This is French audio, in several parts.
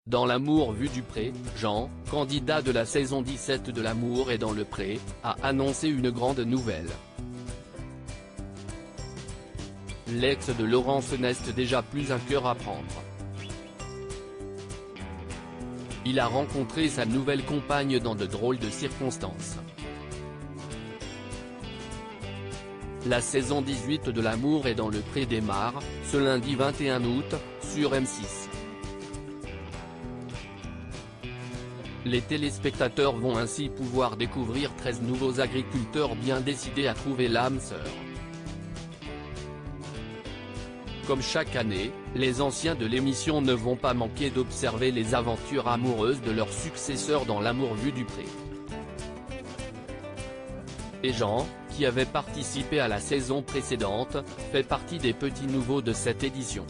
Dans l'amour vu du pré, Jean, candidat de la saison 17 de L'amour est dans le pré, a annoncé une grande nouvelle. L'ex de Laurence n'est déjà plus un cœur à prendre. Il a rencontré sa nouvelle compagne dans de drôles de circonstances. La saison 18 de L'amour est dans le pré démarre, ce lundi 21 août, sur M6. Les téléspectateurs vont ainsi pouvoir découvrir 13 nouveaux agriculteurs bien décidés à trouver l'âme sœur. Comme chaque année, les anciens de l'émission ne vont pas manquer d'observer les aventures amoureuses de leurs successeurs dans L'amour vu du pré. Et Jean, qui avait participé à la saison précédente, fait partie des petits nouveaux de cette édition.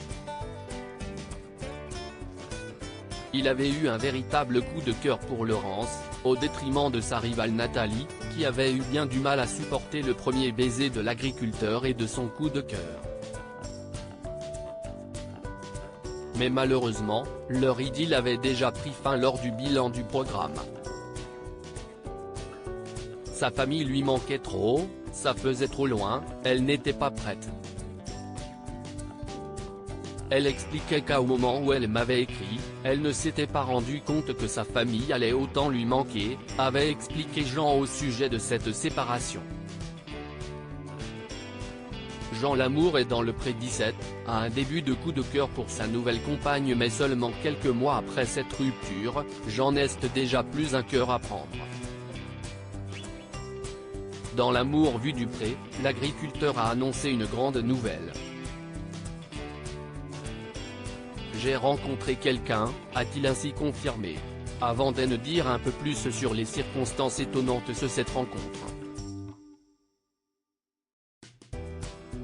Il avait eu un véritable coup de cœur pour Laurence, au détriment de sa rivale Nathalie, qui avait eu bien du mal à supporter le premier baiser de l'agriculteur et de son coup de cœur. Mais malheureusement, leur idylle avait déjà pris fin lors du bilan du programme. Sa famille lui manquait trop, ça faisait trop loin, elle n'était pas prête. Elle expliquait qu'au moment où elle m'avait écrit, elle ne s'était pas rendu compte que sa famille allait autant lui manquer, avait expliqué Jean au sujet de cette séparation. Jean L'Amour est dans le pré 17, a un début de coup de cœur pour sa nouvelle compagne mais seulement quelques mois après cette rupture, Jean n'est déjà plus un cœur à prendre. Dans L'amour vu du pré, l'agriculteur a annoncé une grande nouvelle. J'ai rencontré quelqu'un, a-t-il ainsi confirmé, avant de nous dire un peu plus sur les circonstances étonnantes de cette rencontre.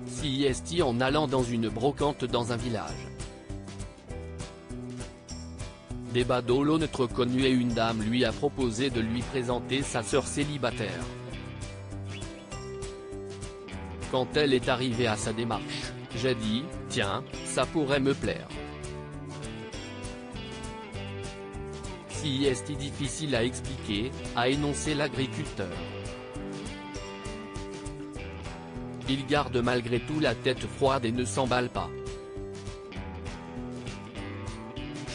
Si est en allant dans une brocante dans un village. Des badauds notre connu et une dame lui a proposé de lui présenter sa sœur célibataire. Quand elle est arrivée à sa démarche, j'ai dit, tiens, ça pourrait me plaire. Si est difficile à expliquer, a énoncé l'agriculteur. Il garde malgré tout la tête froide et ne s'emballe pas.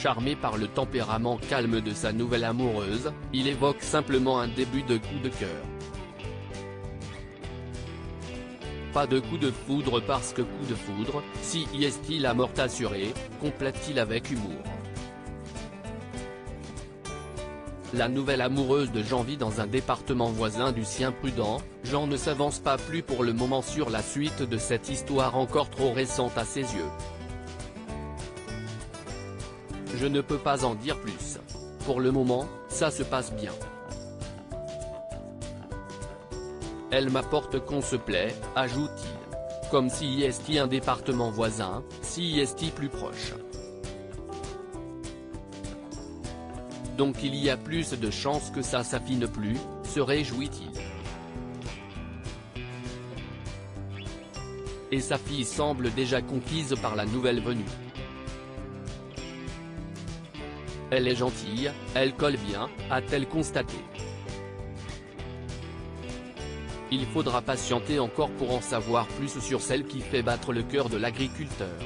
Charmé par le tempérament calme de sa nouvelle amoureuse, il évoque simplement un début de coup de cœur. Pas de coup de foudre parce que coup de foudre, si est la mort assurée, complète-t-il avec humour. La nouvelle amoureuse de Jean vit dans un département voisin du sien prudent, Jean ne s'avance pas plus pour le moment sur la suite de cette histoire encore trop récente à ses yeux. Je ne peux pas en dire plus. Pour le moment, ça se passe bien. Elle m'apporte qu'on se plaît, ajoute-t-il. Comme si est un département voisin, si est plus proche. Donc il y a plus de chances que ça s'affine plus, se réjouit-il. Et sa fille semble déjà conquise par la nouvelle venue. Elle est gentille, elle colle bien, a-t-elle constaté. Il faudra patienter encore pour en savoir plus sur celle qui fait battre le cœur de l'agriculteur.